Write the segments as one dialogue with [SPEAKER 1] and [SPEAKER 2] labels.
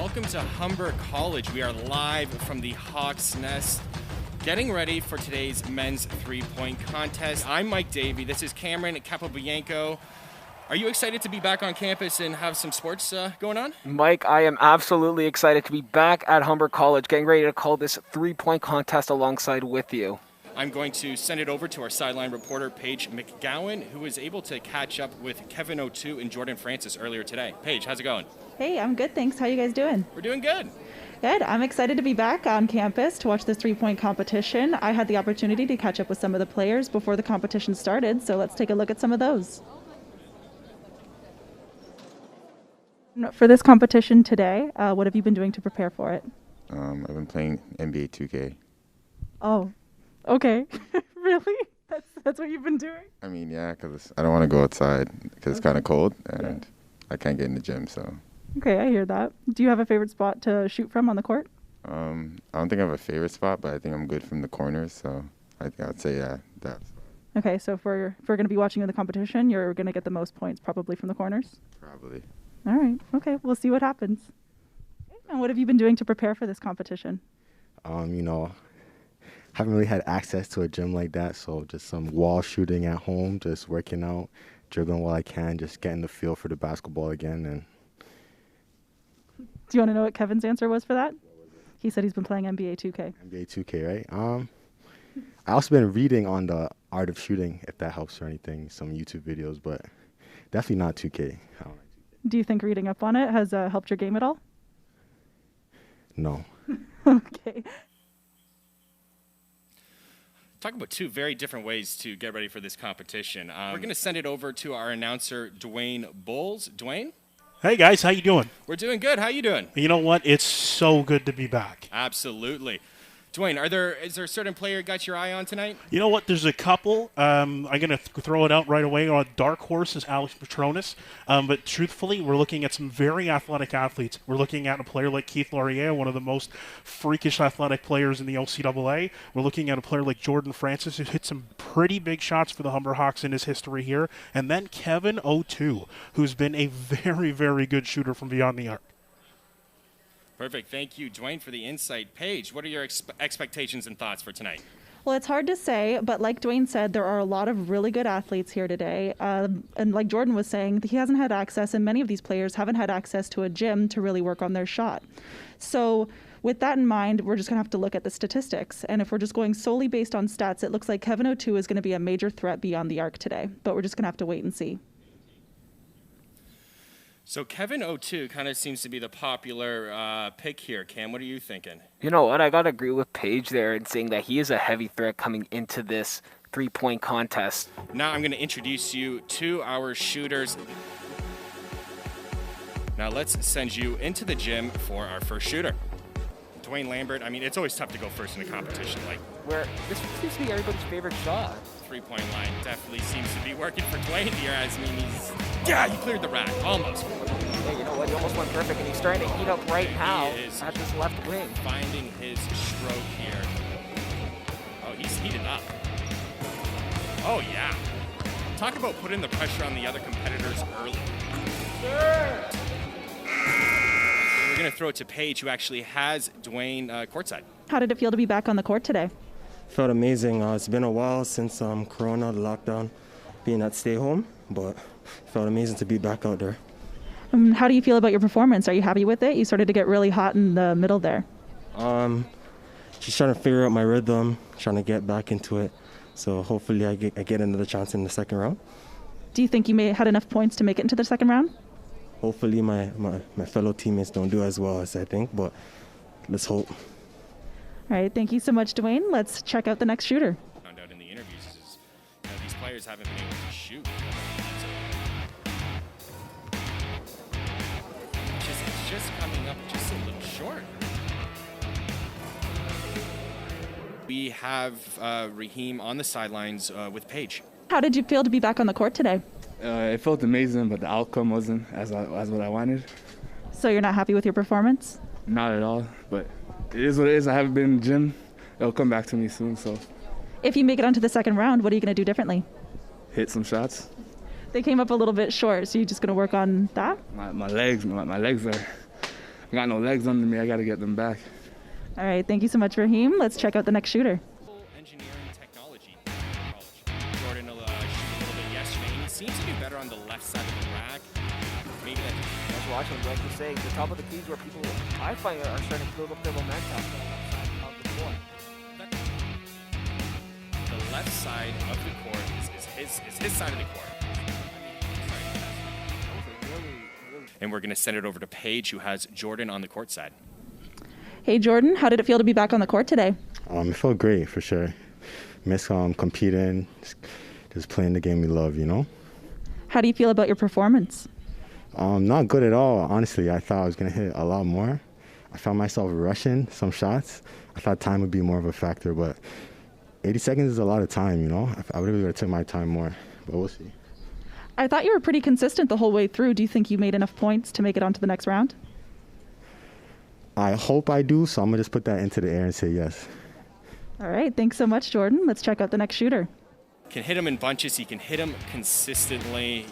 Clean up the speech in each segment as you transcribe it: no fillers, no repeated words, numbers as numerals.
[SPEAKER 1] Welcome to Humber College. We are live from the Hawk's Nest, getting ready for today's men's three-point contest. I'm Mike Davey. This is Cameron Capobianco. Are you excited to be back on campus and have some sports going on?
[SPEAKER 2] Mike, I am absolutely excited to be back at Humber College, getting ready to call this three-point contest alongside with you.
[SPEAKER 1] I'm going to send it over to our sideline reporter, Paige McGowan, who was able to catch up with Kevin Otoo and Jordon Francis earlier today. Paige, how's it going?
[SPEAKER 3] Hey, I'm good, thanks. How you guys doing?
[SPEAKER 1] We're doing good.
[SPEAKER 3] Good. I'm excited to be back on campus to watch this three-point competition. I had the opportunity to catch up with some of the players before the competition started, so let's take a look at some of those. For this competition today, what have you been doing to prepare for it?
[SPEAKER 4] I've been playing NBA 2K.
[SPEAKER 3] Oh, okay. Really? That's what you've been doing?
[SPEAKER 4] I mean, yeah, because I don't want to go outside because it's kind of cold and I can't get in the gym, so.
[SPEAKER 3] Okay, I hear that. Do you have a favorite spot to shoot from on the court?
[SPEAKER 4] I don't think I have a favorite spot, but I think I'm good from the corners, so I think I'd say, that.
[SPEAKER 3] Okay, so if we're going to be watching the competition, you're going to get the most points probably from the corners?
[SPEAKER 4] Probably.
[SPEAKER 3] All right. Okay, we'll see what happens. And what have you been doing to prepare for this competition?
[SPEAKER 5] Haven't really had access to a gym like that, so just some wall shooting at home, just working out, dribbling while I can, just getting the feel for the basketball again. And
[SPEAKER 3] do you want to know what Kevin's answer was for that? He said he's been playing NBA 2K.
[SPEAKER 5] NBA 2K, right? I also been reading on the art of shooting, if that helps or anything, some YouTube videos, but definitely not 2K.
[SPEAKER 3] Do you think reading up on it has helped your game at all?
[SPEAKER 5] No.
[SPEAKER 3] Okay.
[SPEAKER 1] Talk about two very different ways to get ready for this competition. We're going to send it over to our announcer, Duaine Bowles. Duaine?
[SPEAKER 6] Hey, guys. How you doing?
[SPEAKER 1] We're doing good. How you doing?
[SPEAKER 6] You know what? It's so good to be back.
[SPEAKER 1] Absolutely. Duaine, is there a certain player you got your eye on tonight?
[SPEAKER 6] You know what? There's a couple. I'm going to throw it out right away. Our dark horse is Alex Petronis. But truthfully, we're looking at some very athletic athletes. We're looking at a player like Laryea, one of the most freakish athletic players in the OCAA. We're looking at a player like Jordon Francis, who hit some pretty big shots for the Humber Hawks in his history here. And then Kevin Otoo, who's been a very, very good shooter from beyond the arc.
[SPEAKER 1] Perfect. Thank you, Duaine, for the insight. Paige, what are your expectations and thoughts for tonight?
[SPEAKER 3] Well, it's hard to say, but like Duaine said, there are a lot of really good athletes here today. And like Jordan was saying, he hasn't had access, and many of these players haven't had access to a gym to really work on their shot. So with that in mind, we're just going to have to look at the statistics. And if we're just going solely based on stats, it looks like Kevin Otoo is going to be a major threat beyond the arc today. But we're just going to have to wait and see.
[SPEAKER 1] So Kevin Otoo kind of seems to be the popular pick here. Cam, what are you thinking?
[SPEAKER 2] You know what? I got to agree with Paige there in saying that he is a heavy threat coming into this three-point contest.
[SPEAKER 1] Now I'm going to introduce you to our shooters. Now let's send you into the gym for our first shooter. Dwayne Lambert, I mean, it's always tough to go first in a competition.
[SPEAKER 2] This seems to be everybody's favorite shot.
[SPEAKER 1] Three-point line definitely seems to be working for Dwayne here. He cleared the rack, almost.
[SPEAKER 2] Yeah, you know what? He almost went perfect, and he's starting to heat up right now at this left wing.
[SPEAKER 1] Finding his stroke here. Oh, he's heated up. Oh, yeah. Talk about putting the pressure on the other competitors early. Sure. We're going to throw it to Paige, who actually has Dwayne courtside.
[SPEAKER 3] How did it feel to be back on the court today?
[SPEAKER 7] Felt amazing. It's been a while since Corona, the lockdown, being at stay home, but felt amazing to be back out there.
[SPEAKER 3] How do you feel about your performance? Are you happy with it? You started to get really hot in the middle there.
[SPEAKER 7] Just trying to figure out my rhythm, trying to get back into it. So hopefully I get another chance in the second round.
[SPEAKER 3] Do you think you had enough points to make it into the second round?
[SPEAKER 7] Hopefully my fellow teammates don't do as well as I think, but let's hope.
[SPEAKER 3] All right, thank you so much, Dwayne. Let's check out the next shooter.
[SPEAKER 1] Found out in the interviews is these players haven't been able to shoot. It's just coming up just a little short. We have Raheem on the sidelines with Paige.
[SPEAKER 3] How did you feel to be back on the court today?
[SPEAKER 8] It felt amazing, but the outcome wasn't as what I wanted.
[SPEAKER 3] So you're not happy with your performance?
[SPEAKER 8] Not at all, but it is what it is. I haven't been in the gym. It'll come back to me soon. So,
[SPEAKER 3] if you make it onto the second round, what are you going to do differently?
[SPEAKER 8] Hit some shots.
[SPEAKER 3] They came up a little bit short, so you're just going to work on that?
[SPEAKER 8] My legs are I got no legs under me. I got to get them back.
[SPEAKER 3] All right, thank you so much, Raheem. Let's check out the next shooter.
[SPEAKER 1] Engineering technology college. Jordan shot a little bit yesterday, and he seems to do better on the left side of the rack. Maybe that.
[SPEAKER 2] I was watching, like you say, the top of the keys where people, I find, are starting to build up their momentum on the left side of the court.
[SPEAKER 1] The left side of the court is his side of the court. And we're going to send it over to Paige, who has Jordan on the court side.
[SPEAKER 3] Hey, Jordan, how did it feel to be back on the court today?
[SPEAKER 5] It felt great, for sure. Miss competing, just playing the game we love, you know?
[SPEAKER 3] How do you feel about your performance?
[SPEAKER 5] Not good at all, honestly. I thought I was going to hit a lot more. I found myself rushing some shots. I thought time would be more of a factor, but 80 seconds is a lot of time, you know? I would have taken my time more, but we'll see.
[SPEAKER 3] I thought you were pretty consistent the whole way through. Do you think you made enough points to make it onto the next round?
[SPEAKER 5] I hope I do, so I'm going to just put that into the air and say yes.
[SPEAKER 3] All right, thanks so much, Jordan. Let's check out the next shooter.
[SPEAKER 1] Can hit him in bunches. He can hit him consistently.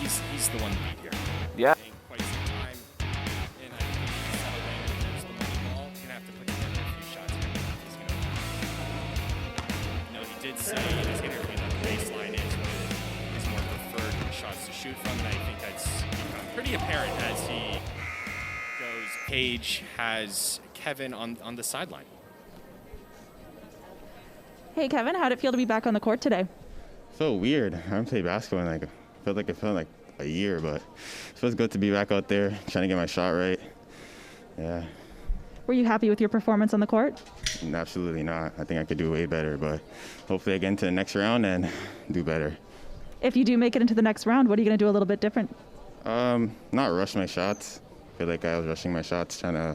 [SPEAKER 1] He's the one to beat here.
[SPEAKER 2] Yeah.
[SPEAKER 1] Quite some time. And I think he's settled in. There's the money ball. He's going to have to put together a few shots here. He's going to. No, he did say in his interview that the baseline is more preferred shots to shoot from. And I think that's become pretty apparent as he goes. Paige has Kevin on the sideline.
[SPEAKER 3] Hey, Kevin, how did it feel to be back on the court today?
[SPEAKER 4] Felt weird. I haven't played basketball in it felt like a year, but it feels good to be back out there trying to get my shot right. Yeah.
[SPEAKER 3] Were you happy with your performance on the court?
[SPEAKER 4] Absolutely not. I think I could do way better, but hopefully I get into the next round and do better.
[SPEAKER 3] If you do make it into the next round, what are you going to do a little bit different?
[SPEAKER 4] Not rush my shots. I feel like I was rushing my shots trying to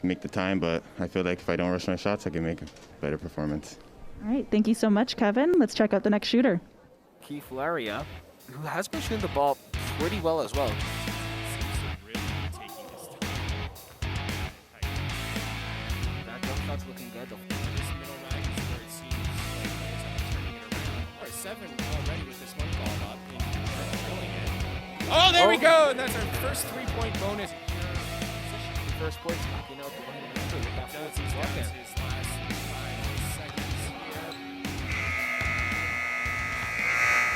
[SPEAKER 4] make the time, but I feel like if I don't rush my shots, I can make a better performance.
[SPEAKER 3] All right, thank you so much, Kevin. Let's check out the next shooter.
[SPEAKER 2] Laryea, who has been shooting the ball pretty well as well. That jump shot's looking good.
[SPEAKER 1] This middle rack is where it seems like players have been turning it around. All right, 7 already with this one ball up and killing it. Oh, there we go! And that's our first 3-point bonus.
[SPEAKER 2] First point, knocking out the one with that
[SPEAKER 1] Does his last 5 seconds here.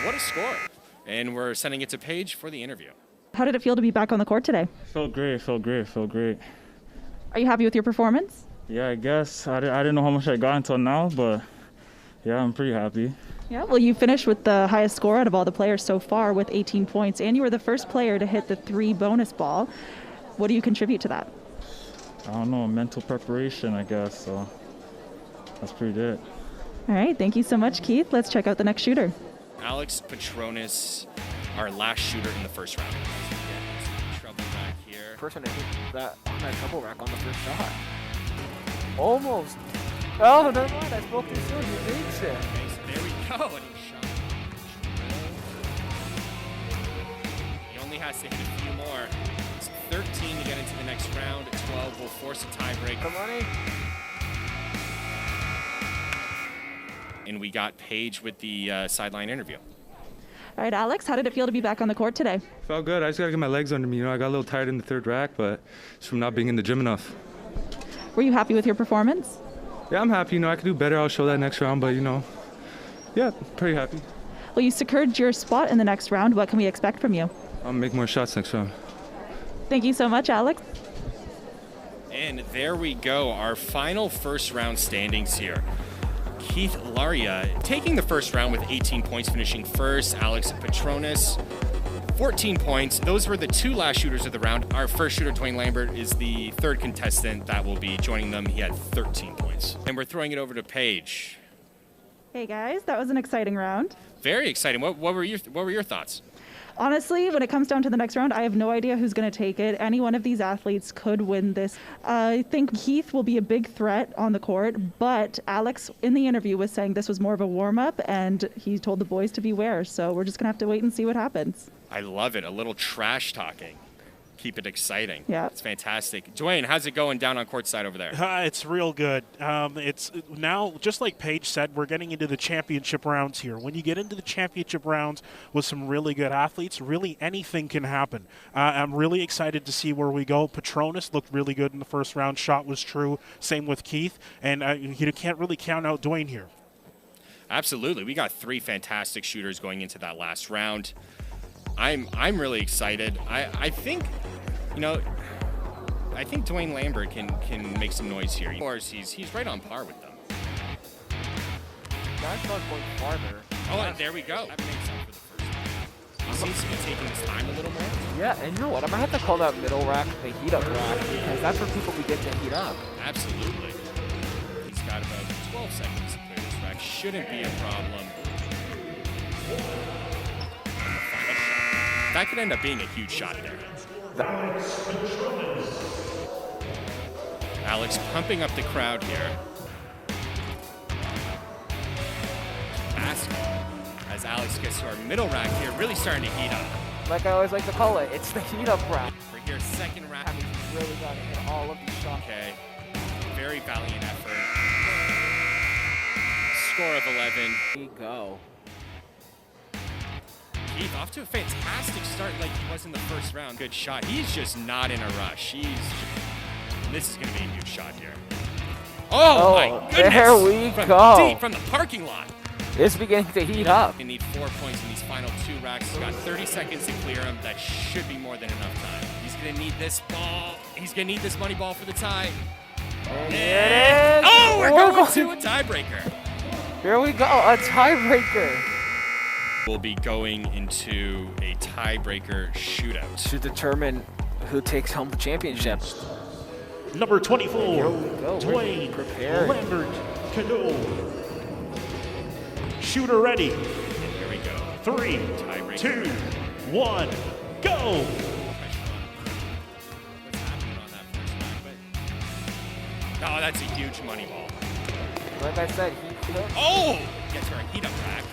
[SPEAKER 1] What a score. And we're sending it to Paige for the interview.
[SPEAKER 3] How did it feel to be back on the court today?
[SPEAKER 9] Felt great.
[SPEAKER 3] Are you happy with your performance?
[SPEAKER 9] Yeah, I guess. I didn't know how much I got until now, but yeah, I'm pretty happy.
[SPEAKER 3] Yeah, well, you finished with the highest score out of all the players so far with 18 points, and you were the first player to hit the 3 bonus ball. What do you contribute to that?
[SPEAKER 9] I don't know, mental preparation, I guess, so that's pretty good.
[SPEAKER 3] All right, thank you so much, Keith. Let's check out the next shooter.
[SPEAKER 1] Alex Petronis, our last shooter in the first round. Trouble back here.
[SPEAKER 2] Person to hit that on that double rack on the first shot. Almost. Oh, never mind. I spoke too soon. He reached it.
[SPEAKER 1] There we go. And he shot. He only has to hit a few more. It's 13 to get into the next round. 12 will force a tiebreak.
[SPEAKER 2] Come on in.
[SPEAKER 1] And we got Paige with the sideline interview.
[SPEAKER 3] All right, Alex, how did it feel to be back on the court today?
[SPEAKER 8] Felt good. I just got to get my legs under me. You know, I got a little tired in the third rack, but it's from not being in the gym enough.
[SPEAKER 3] Were you happy with your performance?
[SPEAKER 8] Yeah, I'm happy. You know, I could do better. I'll show that next round, but, you know, yeah, pretty happy.
[SPEAKER 3] Well, you secured your spot in the next round. What can we expect from you?
[SPEAKER 8] I'll make more shots next round.
[SPEAKER 3] Thank you so much, Alex.
[SPEAKER 1] And there we go, our final first round standings here. Keith Laryea taking the first round with 18 points, finishing first. Alex Petronis, 14 points. Those were the 2 last shooters of the round. Our first shooter, Dwayne Lambert, is the 3rd contestant that will be joining them. He had 13 points. And we're throwing it over to Paige.
[SPEAKER 3] Hey guys, that was an exciting round.
[SPEAKER 1] Very exciting. What were your thoughts?
[SPEAKER 3] Honestly, when it comes down to the next round, I have no idea who's going to take it. Any one of these athletes could win this. I think Keith will be a big threat on the court, but Alex in the interview was saying this was more of a warm-up, and he told the boys to beware. So we're just going to have to wait and see what happens.
[SPEAKER 1] I love it. A little trash talking. keep it exciting.
[SPEAKER 3] Yeah.
[SPEAKER 1] It's fantastic. Dwayne, how's it going down on court side over there?
[SPEAKER 6] It's real good. It's now, just like Paige said, we're getting into the championship rounds here. When you get into the championship rounds with some really good athletes, really anything can happen. I'm really excited to see where we go. Petronis looked really good in the first round. Shot was true. Same with Keith. And you can't really count out Dwayne here.
[SPEAKER 1] Absolutely. We got 3 fantastic shooters going into that last round. I'm really excited. I think, you know, I think Dwayne Lambert can make some noise here. Of course, he's right on par with them.
[SPEAKER 2] Guys start going farther.
[SPEAKER 1] Oh, and there we go. That makes up for the first one. He seems to be taking his time a little more.
[SPEAKER 2] Yeah, and you know what? I'm going to have to call that middle rack the heat up rack because that's where people begin to heat up.
[SPEAKER 1] Absolutely. He's got about 12 seconds to clear this rack. Shouldn't be a problem. That could end up being a huge shot there. Alex pumping up the crowd here. Asking as Alex gets to our middle rack here, really starting to heat up.
[SPEAKER 2] Like I always like to call it, it's the heat up rack.
[SPEAKER 1] We're here, second rack.
[SPEAKER 2] I mean, he's really got to hit all of these shots.
[SPEAKER 1] Okay, very valiant effort. Score of 11.
[SPEAKER 2] Here you go.
[SPEAKER 1] Keith off to a fantastic start like he was in the first round. Good shot. He's just not in a rush. This is going to be a huge shot here. Oh my goodness!
[SPEAKER 2] There we go.
[SPEAKER 1] Deep from the parking lot.
[SPEAKER 2] It's beginning to heat up.
[SPEAKER 1] We need 4 points in these final 2 racks. He's got 30 seconds to clear them. That should be more than enough time. He's going to need this ball. He's going to need this money ball for the tie.
[SPEAKER 2] And
[SPEAKER 1] oh, we're going to a tiebreaker.
[SPEAKER 2] Here we go, a tiebreaker.
[SPEAKER 1] We'll be going into a tiebreaker shootout
[SPEAKER 2] To determine who takes home the championship.
[SPEAKER 6] Number 24,
[SPEAKER 2] Here we go.
[SPEAKER 6] Dwayne
[SPEAKER 2] Prepared.
[SPEAKER 6] Lambert-Cadore. Shooter ready.
[SPEAKER 1] Here we go.
[SPEAKER 6] 3, 2, 1, go!
[SPEAKER 1] What's happening on that first rack? Oh, that's a huge money ball.
[SPEAKER 2] Like I said, he took.
[SPEAKER 1] Oh! Gets her a heat up rack.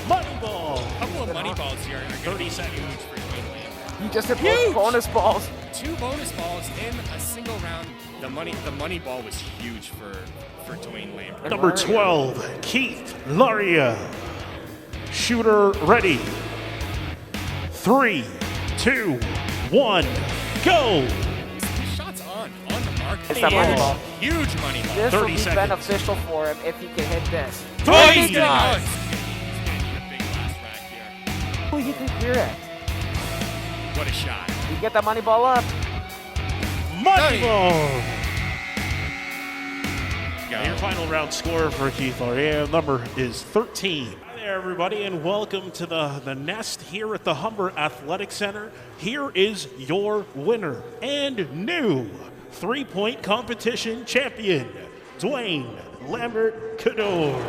[SPEAKER 6] Money ball.
[SPEAKER 1] A couple of money balls here are going to
[SPEAKER 6] 30
[SPEAKER 1] be
[SPEAKER 6] seconds.
[SPEAKER 1] huge for Dwayne Lambert.
[SPEAKER 2] He just hit
[SPEAKER 1] Huge!
[SPEAKER 2] both bonus balls.
[SPEAKER 1] 2 bonus balls in a single round. The money ball was huge for Dwayne Lambert.
[SPEAKER 6] Number 12, Keith Lauria. Shooter ready. 3, 2, 1, go!
[SPEAKER 1] His shot's on the mark.
[SPEAKER 2] It's that money ball.
[SPEAKER 1] Huge money ball.
[SPEAKER 2] This will
[SPEAKER 6] 30
[SPEAKER 2] be
[SPEAKER 6] seconds.
[SPEAKER 2] beneficial for him if he can hit this.
[SPEAKER 1] Oh,
[SPEAKER 2] he
[SPEAKER 1] he's gonna
[SPEAKER 2] does.
[SPEAKER 1] He's gonna need a big last rack here.
[SPEAKER 2] Oh, he can clear it.
[SPEAKER 1] What a shot.
[SPEAKER 2] You get that money ball up.
[SPEAKER 6] Money ball!
[SPEAKER 1] Go.
[SPEAKER 6] Your final round score for Keith Laryea number is 13. Hi there, everybody, and welcome to the Nest here at the Humber Athletic Center. Here is your winner and new 3-point competition champion, Dwayne Lambert-Cadore.